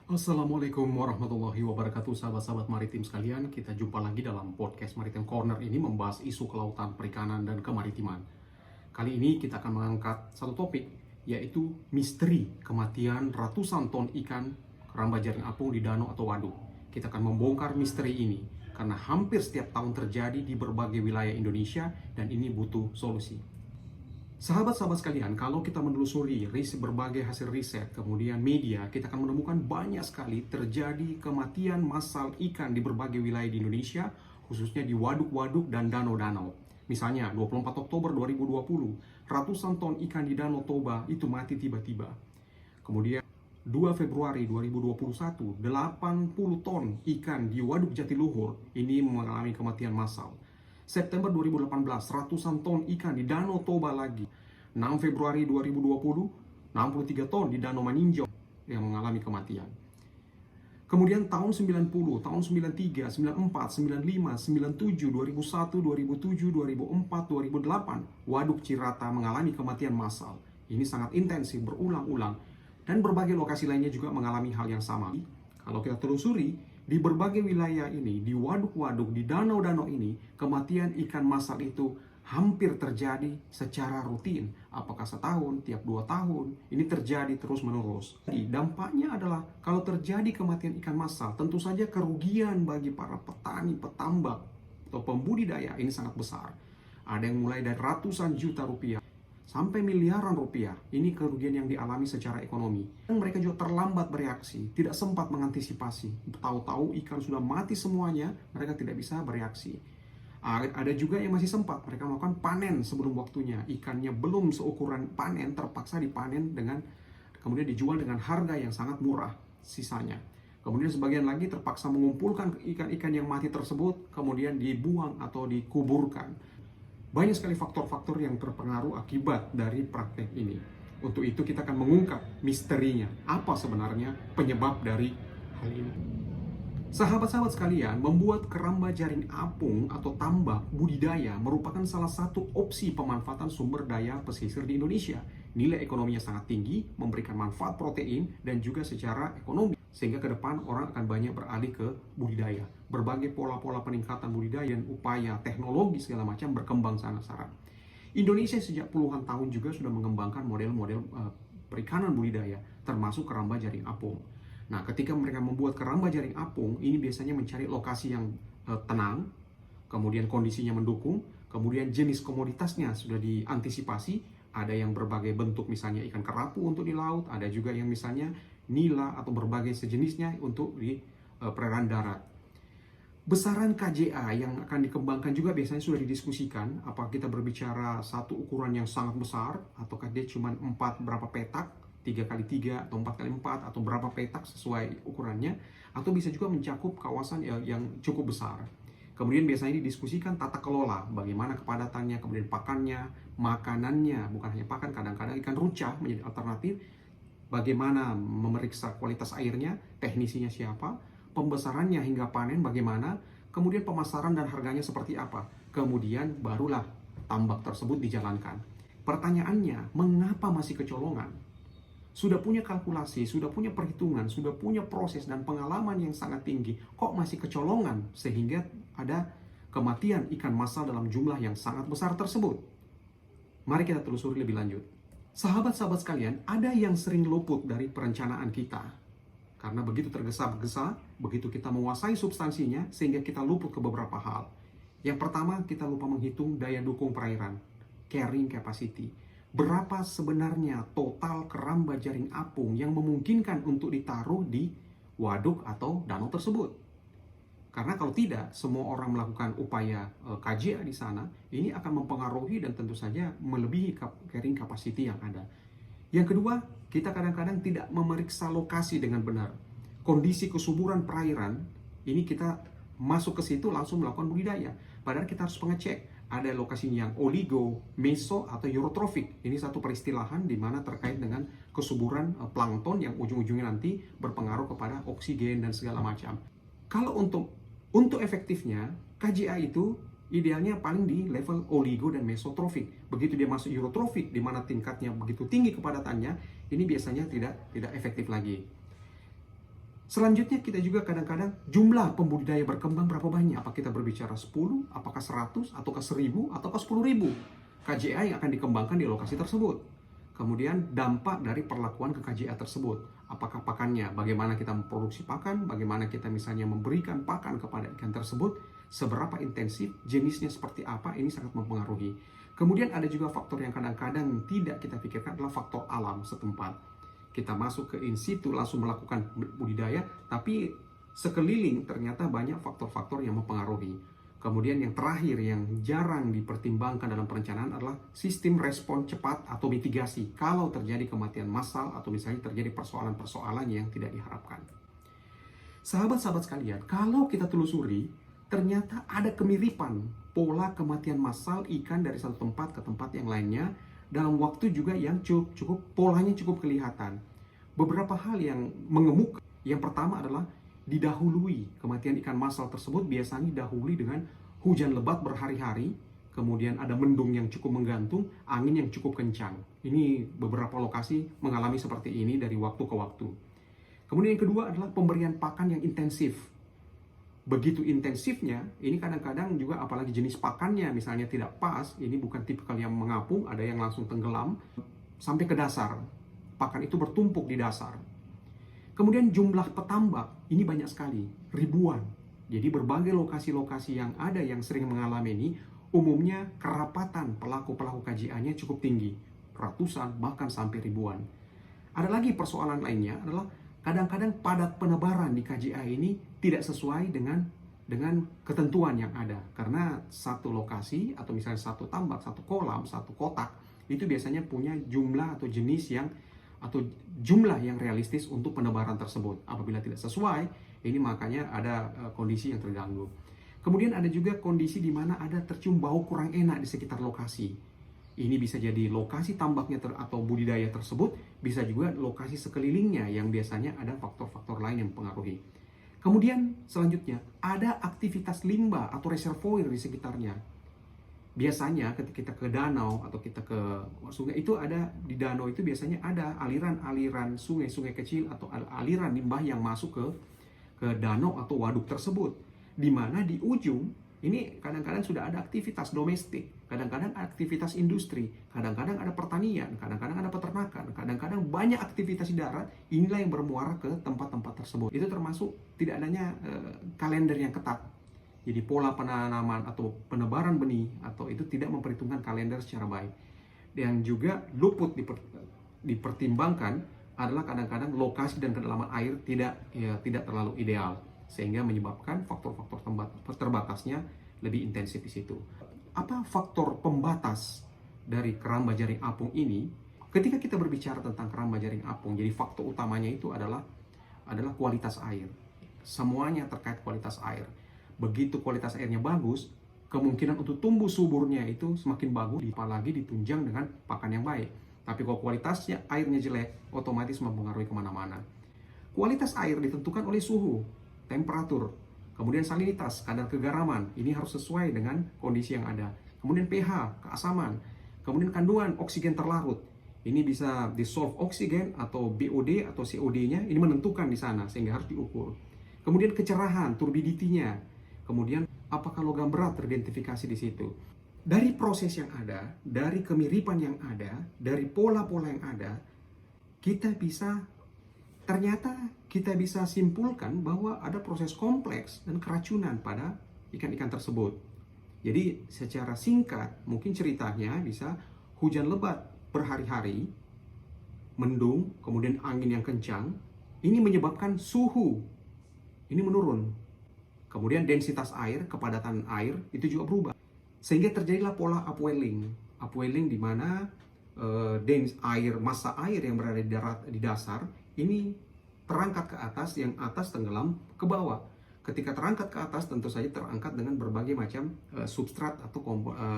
Assalamualaikum warahmatullahi wabarakatuh, sahabat-sahabat maritim sekalian. Kita jumpa lagi dalam podcast Maritim Corner ini membahas isu kelautan, perikanan, dan kemaritiman. Kali ini kita akan mengangkat satu topik, yaitu misteri kematian ratusan ton ikan keramba jaring apung di danau atau waduk. Kita akan membongkar misteri ini karena hampir setiap tahun terjadi di berbagai wilayah Indonesia dan ini butuh solusi. Sahabat-sahabat sekalian, kalau kita menelusuri berbagai hasil riset, kemudian media, kita akan menemukan banyak sekali terjadi kematian massal ikan di berbagai wilayah di Indonesia, khususnya di waduk-waduk dan danau-danau. Misalnya, 24 Oktober 2020, ratusan ton ikan di Danau Toba itu mati tiba-tiba. Kemudian, 2 Februari 2021, 80 ton ikan di Waduk Jatiluhur ini mengalami kematian massal. September 2018, ratusan ton ikan di Danau Toba lagi. 6 Februari 2020, 63 ton di Danau Maninjau yang mengalami kematian. Kemudian tahun 90, tahun 93, 94, 95, 97, 2001, 2007, 2004, 2008, Waduk Cirata mengalami kematian massal. Ini sangat intensif, berulang-ulang. Dan berbagai lokasi lainnya juga mengalami hal yang sama. Kalau kita telusuri, di berbagai wilayah ini, di waduk-waduk, di danau-danau ini, kematian ikan massal itu hampir terjadi secara rutin. Apakah setahun, tiap 2 tahun, ini terjadi terus-menerus. Jadi dampaknya adalah kalau terjadi kematian ikan massal, tentu saja kerugian bagi para petani, petambak, atau pembudidaya ini sangat besar. Ada yang mulai dari ratusan juta rupiah sampai miliaran rupiah. Ini kerugian yang dialami secara ekonomi. Dan mereka juga terlambat bereaksi, tidak sempat mengantisipasi. Tahu-tahu ikan sudah mati semuanya, mereka tidak bisa bereaksi. Ada juga yang masih sempat, mereka melakukan panen sebelum waktunya. Ikannya belum seukuran panen, terpaksa dipanen dengan kemudian dijual dengan harga yang sangat murah sisanya. Kemudian sebagian lagi terpaksa mengumpulkan ikan-ikan yang mati tersebut, kemudian dibuang atau dikuburkan. Banyak sekali faktor-faktor yang terpengaruh akibat dari praktek ini. Untuk itu kita akan mengungkap misterinya. Apa sebenarnya penyebab dari hal ini? Sahabat-sahabat sekalian, membuat keramba jaring apung atau tambak budidaya merupakan salah satu opsi pemanfaatan sumber daya pesisir di Indonesia. Nilai ekonominya sangat tinggi, memberikan manfaat protein dan juga secara ekonomi. Sehingga ke depan orang akan banyak beralih ke budidaya. Berbagai pola-pola peningkatan budidaya dan upaya teknologi segala macam berkembang sangat-sangat. Indonesia sejak puluhan tahun juga sudah mengembangkan model-model perikanan budidaya, termasuk keramba jaring apung. Nah, ketika mereka membuat keramba jaring apung, ini biasanya mencari lokasi yang tenang, kemudian kondisinya mendukung, kemudian jenis komoditasnya sudah diantisipasi. Ada yang berbagai bentuk, misalnya ikan kerapu untuk di laut, ada juga yang misalnya nila atau berbagai sejenisnya untuk di perairan darat. Besaran KJA yang akan dikembangkan juga biasanya sudah didiskusikan. Apakah kita berbicara satu ukuran yang sangat besar, ataukah dia cuma 4 berapa petak, 3x3 atau 4x4 atau berapa petak sesuai ukurannya, atau bisa juga mencakup kawasan yang cukup besar. Kemudian biasanya didiskusikan tata kelola, bagaimana kepadatannya, kemudian pakannya, makanannya, bukan hanya pakan, kadang-kadang ikan runcah menjadi alternatif, bagaimana memeriksa kualitas airnya, teknisinya siapa, pembesarannya hingga panen bagaimana, kemudian pemasaran dan harganya seperti apa, kemudian barulah tambak tersebut dijalankan. Pertanyaannya, mengapa masih kecolongan? Sudah punya kalkulasi, sudah punya perhitungan, sudah punya proses dan pengalaman yang sangat tinggi, kok masih kecolongan sehingga ada kematian ikan massal dalam jumlah yang sangat besar tersebut? Mari kita telusuri lebih lanjut. Sahabat-sahabat sekalian, ada yang sering luput dari perencanaan kita. Karena begitu tergesa-gesa, begitu kita menguasai substansinya, sehingga kita luput ke beberapa hal. Yang pertama, kita lupa menghitung daya dukung perairan, carrying capacity. Berapa sebenarnya total keramba jaring apung yang memungkinkan untuk ditaruh di waduk atau danau tersebut? Karena kalau tidak, semua orang melakukan upaya KJA di sana, ini akan mempengaruhi dan tentu saja melebihi carrying capacity yang ada. Yang kedua, kita kadang-kadang tidak memeriksa lokasi dengan benar. Kondisi kesuburan perairan, ini kita masuk ke situ langsung melakukan budidaya. Padahal kita harus mengecek. Ada lokasi yang oligo, meso, atau eurotropik. Ini satu peristilahan di mana terkait dengan kesuburan plankton yang ujung-ujungnya nanti berpengaruh kepada oksigen dan segala macam. Kalau untuk efektifnya, KJA itu idealnya paling di level oligo dan mesotrofik. Begitu dia masuk eurotrofik, di mana tingkatnya begitu tinggi kepadatannya, ini biasanya tidak efektif lagi. Selanjutnya kita juga kadang-kadang jumlah pembudidaya berkembang berapa banyak. Apa kita berbicara 10, apakah 100, ataukah 1000, ataukah 10.000 KJA yang akan dikembangkan di lokasi tersebut. Kemudian dampak dari perlakuan ke KJA tersebut. Apakah pakannya, bagaimana kita memproduksi pakan, bagaimana kita misalnya memberikan pakan kepada ikan tersebut, seberapa intensif, jenisnya seperti apa, ini sangat mempengaruhi. Kemudian ada juga faktor yang kadang-kadang tidak kita pikirkan adalah faktor alam setempat. Kita masuk ke in situ langsung melakukan budidaya, tapi sekeliling ternyata banyak faktor-faktor yang mempengaruhi. Kemudian yang terakhir yang jarang dipertimbangkan dalam perencanaan adalah sistem respon cepat atau mitigasi kalau terjadi kematian massal atau misalnya terjadi persoalan-persoalan yang tidak diharapkan. Sahabat-sahabat sekalian, kalau kita telusuri, ternyata ada kemiripan pola kematian massal ikan dari satu tempat ke tempat yang lainnya dalam waktu juga yang cukup polanya cukup kelihatan. Beberapa hal yang mengemuka. Yang pertama adalah didahului kematian ikan massal tersebut biasanya didahului dengan hujan lebat berhari-hari, kemudian ada mendung yang cukup menggantung, angin yang cukup kencang. Ini beberapa lokasi mengalami seperti ini dari waktu ke waktu. Kemudian yang kedua adalah pemberian pakan yang intensif. Begitu intensifnya, ini kadang-kadang juga apalagi jenis pakannya misalnya tidak pas, ini bukan tipikal yang mengapung, ada yang langsung tenggelam sampai ke dasar. Pakan itu bertumpuk di dasar. Kemudian jumlah petambak, ini banyak sekali, ribuan. Jadi berbagai lokasi-lokasi yang ada yang sering mengalami ini, umumnya kerapatan pelaku-pelaku KJA-nya cukup tinggi, ratusan bahkan sampai ribuan. Ada lagi persoalan lainnya adalah kadang-kadang padat penebaran di KJA ini tidak sesuai dengan ketentuan yang ada. Karena satu lokasi atau misalnya satu tambak, satu kolam, satu kotak, itu biasanya punya jumlah atau jenis yang atau jumlah yang realistis untuk penebaran tersebut. Apabila tidak sesuai, ini makanya ada kondisi yang terganggu. Kemudian ada juga kondisi di mana ada tercium bau kurang enak di sekitar lokasi. Ini bisa jadi lokasi tambaknya atau budidaya tersebut, bisa juga lokasi sekelilingnya yang biasanya ada faktor-faktor lain yang mempengaruhi. Kemudian selanjutnya, ada aktivitas limbah atau reservoir di sekitarnya. Biasanya ketika kita ke danau atau kita ke sungai, itu ada di danau itu biasanya ada aliran-aliran sungai-sungai kecil atau aliran limbah yang masuk ke danau atau waduk tersebut. Di mana di ujung ini kadang-kadang sudah ada aktivitas domestik, kadang-kadang aktivitas industri, kadang-kadang ada pertanian, kadang-kadang ada peternakan, kadang-kadang banyak aktivitas di darat. Inilah yang bermuara ke tempat-tempat tersebut. Itu termasuk tidak adanya kalender yang ketat. Jadi pola penanaman atau penebaran benih atau itu tidak memperhitungkan kalender secara baik. Dan juga luput dipertimbangkan adalah kadang-kadang lokasi dan kedalaman air tidak terlalu ideal, sehingga menyebabkan faktor-faktor terbatasnya lebih intensif di situ. Apa faktor pembatas dari keramba jaring apung ini? Ketika kita berbicara tentang keramba jaring apung, jadi faktor utamanya itu adalah kualitas air. Semuanya terkait kualitas air. Begitu kualitas airnya bagus, kemungkinan untuk tumbuh suburnya itu semakin bagus, apalagi ditunjang dengan pakan yang baik. Tapi kalau kualitasnya airnya jelek, otomatis mempengaruhi kemana-mana. Kualitas air ditentukan oleh suhu, temperatur, kemudian salinitas, kadar kegaraman. Ini harus sesuai dengan kondisi yang ada. Kemudian pH, keasaman, kemudian kandungan oksigen terlarut. Ini bisa dissolve oksigen atau BOD atau COD-nya, ini menentukan di sana sehingga harus diukur. Kemudian kecerahan, turbidity-nya. Kemudian apakah logam berat teridentifikasi di situ. Dari proses yang ada, dari kemiripan yang ada, dari pola-pola yang ada, ternyata kita bisa simpulkan bahwa ada proses kompleks dan keracunan pada ikan-ikan tersebut. Jadi secara singkat, mungkin ceritanya bisa hujan lebat berhari-hari, mendung, kemudian angin yang kencang, ini menyebabkan suhu ini menurun. Kemudian densitas air, kepadatan air itu juga berubah. Sehingga terjadilah pola upwelling. Upwelling di mana massa air yang berada di dasar ini terangkat ke atas, yang atas tenggelam ke bawah. Ketika terangkat ke atas, tentu saja terangkat dengan berbagai macam substrat atau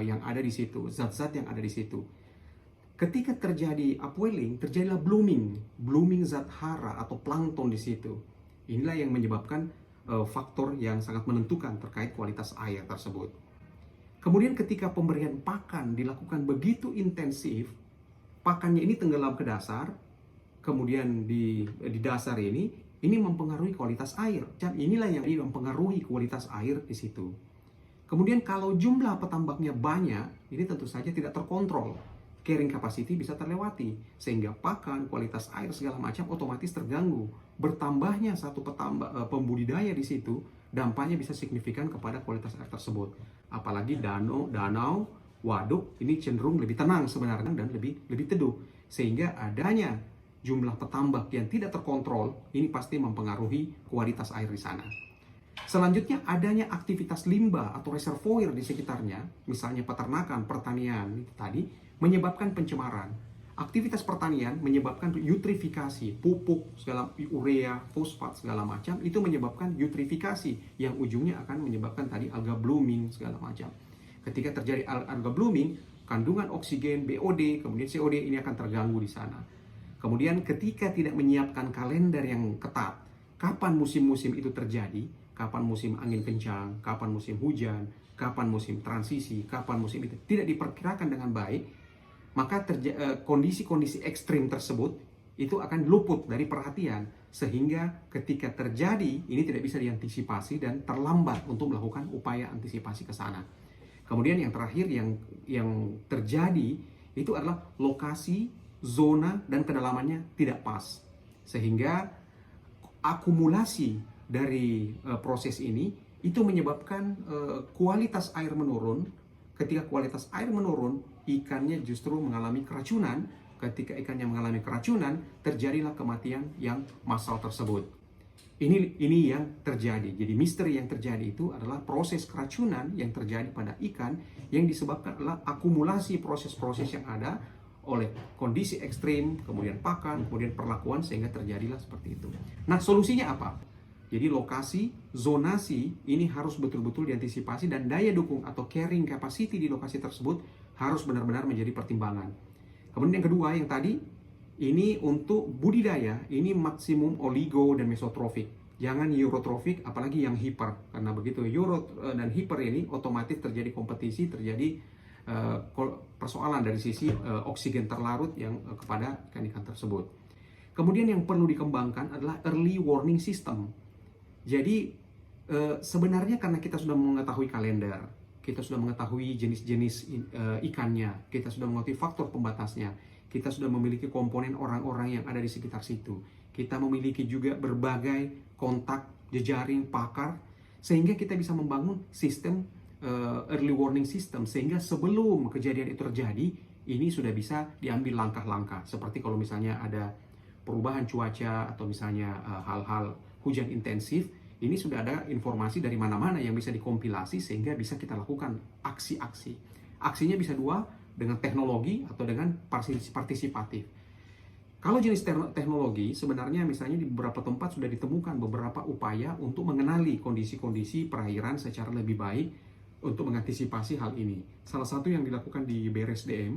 yang ada di situ, zat-zat yang ada di situ. Ketika terjadi upwelling, terjadilah blooming zat hara atau plankton di situ. Inilah yang menyebabkan faktor yang sangat menentukan terkait kualitas air tersebut. Kemudian ketika pemberian pakan dilakukan begitu intensif, pakannya ini tenggelam ke dasar, kemudian di dasar ini ini mempengaruhi kualitas air. Dan inilah yang mempengaruhi kualitas air di situ. Kemudian kalau jumlah petambaknya banyak, ini tentu saja tidak terkontrol. Carrying capacity bisa terlewati, sehingga pakan, kualitas air, segala macam otomatis terganggu. Bertambahnya satu pembudidaya di situ, dampaknya bisa signifikan kepada kualitas air tersebut. Apalagi danau, waduk, ini cenderung lebih tenang sebenarnya dan lebih teduh. Sehingga adanya jumlah petambak yang tidak terkontrol, ini pasti mempengaruhi kualitas air di sana. Selanjutnya, adanya aktivitas limbah atau reservoir di sekitarnya, misalnya peternakan, pertanian, itu tadi, menyebabkan pencemaran. Aktivitas pertanian menyebabkan eutrifikasi, pupuk, segala urea, fosfat, segala macam, itu menyebabkan eutrifikasi, yang ujungnya akan menyebabkan tadi alga blooming, segala macam. Ketika terjadi alga blooming, kandungan oksigen, BOD, kemudian COD ini akan terganggu di sana. Kemudian ketika tidak menyiapkan kalender yang ketat, kapan musim-musim itu terjadi, kapan musim angin kencang, kapan musim hujan, kapan musim transisi, kapan musim itu tidak diperkirakan dengan baik, maka kondisi-kondisi ekstrim tersebut itu akan luput dari perhatian, sehingga ketika terjadi ini tidak bisa diantisipasi dan terlambat untuk melakukan upaya antisipasi ke sana. Kemudian yang terakhir yang terjadi itu adalah lokasi, zona, dan kedalamannya tidak pas, sehingga akumulasi dari proses ini itu menyebabkan kualitas air menurun. Ketika kualitas air menurun, ikannya justru mengalami keracunan. Ketika ikannya mengalami keracunan, terjadilah kematian yang massal tersebut. Ini yang terjadi. Jadi misteri yang terjadi itu adalah proses keracunan yang terjadi pada ikan yang disebabkan adalah akumulasi proses-proses yang ada oleh kondisi ekstrim, kemudian pakan, kemudian perlakuan, sehingga terjadilah seperti itu. Nah, solusinya apa? Jadi lokasi, zonasi ini harus betul-betul diantisipasi, dan daya dukung atau carrying capacity di lokasi tersebut harus benar-benar menjadi pertimbangan. Kemudian yang kedua, yang tadi, ini untuk budidaya, ini maksimum oligo dan mesotrofik. Jangan eurotrofik, apalagi yang hiper. Karena begitu euro dan hiper ini otomatis terjadi kompetisi, terjadi persoalan dari sisi oksigen terlarut yang kepada ikan-ikan tersebut. Kemudian yang perlu dikembangkan adalah early warning system. Jadi sebenarnya karena kita sudah mengetahui kalender, kita sudah mengetahui jenis-jenis ikannya, kita sudah mengetahui faktor pembatasnya, kita sudah memiliki komponen orang-orang yang ada di sekitar situ, kita memiliki juga berbagai kontak, jejaring, pakar, sehingga kita bisa membangun sistem early warning system, sehingga sebelum kejadian itu terjadi, ini sudah bisa diambil langkah-langkah. Seperti kalau misalnya ada perubahan cuaca atau misalnya hal-hal hujan intensif, ini sudah ada informasi dari mana-mana yang bisa dikompilasi sehingga bisa kita lakukan aksi-aksi. Aksinya bisa dua, dengan teknologi atau dengan partisipatif. Kalau jenis teknologi, sebenarnya misalnya di beberapa tempat sudah ditemukan beberapa upaya untuk mengenali kondisi-kondisi perairan secara lebih baik untuk mengantisipasi hal ini. Salah satu yang dilakukan di BRSDM,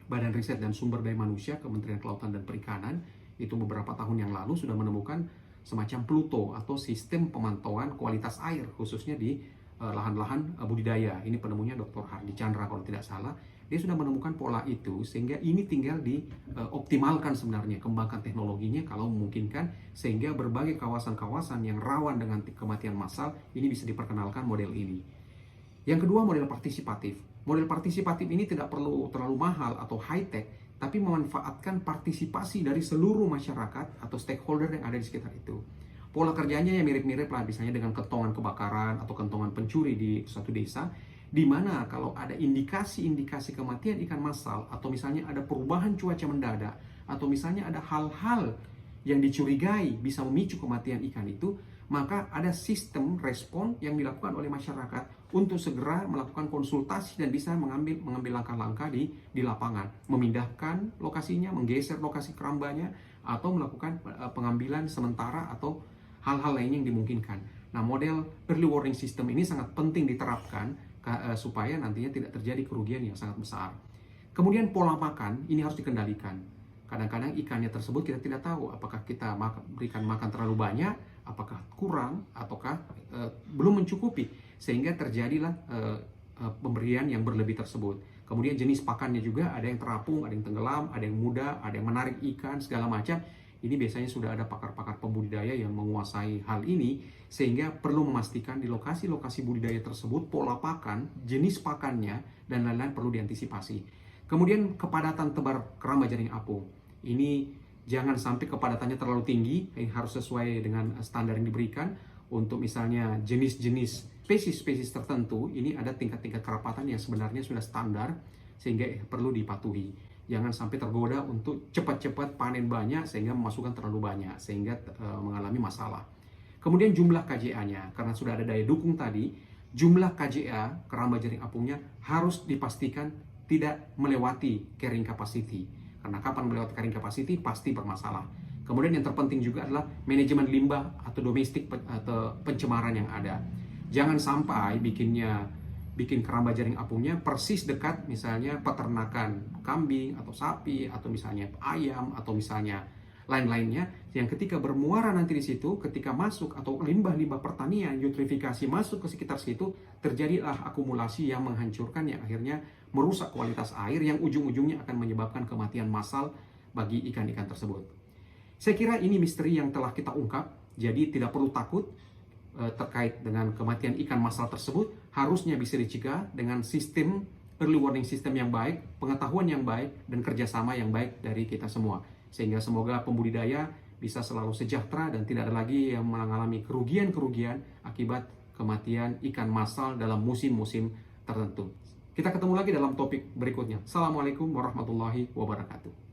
Badan Riset dan Sumber Daya Manusia, Kementerian Kelautan dan Perikanan, itu beberapa tahun yang lalu sudah menemukan semacam Pluto atau sistem pemantauan kualitas air, khususnya di lahan-lahan budidaya. Ini penemunya Dr. Hardy Chandra kalau tidak salah. Dia sudah menemukan pola itu, sehingga ini tinggal dioptimalkan sebenarnya, kembangkan teknologinya kalau memungkinkan, sehingga berbagai kawasan-kawasan yang rawan dengan kematian massal ini bisa diperkenalkan model ini. Yang kedua, model partisipatif. Model partisipatif ini tidak perlu terlalu mahal atau high-tech, tapi memanfaatkan partisipasi dari seluruh masyarakat atau stakeholder yang ada di sekitar itu. Pola kerjanya yang mirip-mirip lah, misalnya dengan kentongan kebakaran atau kentongan pencuri di suatu desa, di mana kalau ada indikasi-indikasi kematian ikan massal, atau misalnya ada perubahan cuaca mendadak, atau misalnya ada hal-hal yang dicurigai bisa memicu kematian ikan itu, maka ada sistem respon yang dilakukan oleh masyarakat untuk segera melakukan konsultasi dan bisa mengambil langkah-langkah di lapangan, memindahkan lokasinya, menggeser lokasi kerambanya, atau melakukan pengambilan sementara atau hal-hal lain yang dimungkinkan. Nah, model early warning system ini sangat penting diterapkan supaya nantinya tidak terjadi kerugian yang sangat besar. Kemudian pola makan ini harus dikendalikan. Kadang-kadang ikannya tersebut kita tidak tahu apakah kita berikan makan terlalu banyak, apakah kurang, ataukah belum mencukupi, sehingga terjadilah pemberian yang berlebih tersebut. Kemudian jenis pakannya juga ada yang terapung, ada yang tenggelam, ada yang muda, ada yang menarik ikan, segala macam. Ini biasanya sudah ada pakar-pakar pembudidaya yang menguasai hal ini, sehingga perlu memastikan di lokasi-lokasi budidaya tersebut pola pakan, jenis pakannya, dan lain-lain perlu diantisipasi. Kemudian kepadatan tebar keramba jaring apung. Ini jangan sampai kepadatannya terlalu tinggi, harus sesuai dengan standar yang diberikan. Untuk misalnya jenis-jenis spesies-spesies tertentu, ini ada tingkat-tingkat kerapatan yang sebenarnya sudah standar, sehingga perlu dipatuhi. Jangan sampai tergoda untuk cepat-cepat panen banyak sehingga memasukkan terlalu banyak, sehingga mengalami masalah. Kemudian jumlah KJA-nya, karena sudah ada daya dukung tadi, jumlah KJA, keramba jaring apungnya, harus dipastikan tidak melewati carrying capacity. Karena kapan melewati carrying capacity, pasti bermasalah. Kemudian yang terpenting juga adalah manajemen limbah atau domestik atau pencemaran yang ada. Jangan sampai bikin keramba jaring apungnya persis dekat misalnya peternakan kambing atau sapi atau misalnya ayam atau misalnya lain-lainnya, yang ketika bermuara nanti di situ, ketika masuk atau limbah-limbah pertanian, eutrofifikasi masuk ke sekitar situ, terjadilah akumulasi yang menghancurkan, yang akhirnya merusak kualitas air yang ujung-ujungnya akan menyebabkan kematian massal bagi ikan-ikan tersebut. Saya kira ini misteri yang telah kita ungkap, jadi tidak perlu takut terkait dengan kematian ikan massal tersebut. Harusnya bisa dicegah dengan sistem early warning system yang baik, pengetahuan yang baik, dan kerjasama yang baik dari kita semua. Sehingga semoga pembudidaya bisa selalu sejahtera dan tidak ada lagi yang mengalami kerugian-kerugian akibat kematian ikan massal dalam musim-musim tertentu. Kita ketemu lagi dalam topik berikutnya. Assalamualaikum warahmatullahi wabarakatuh.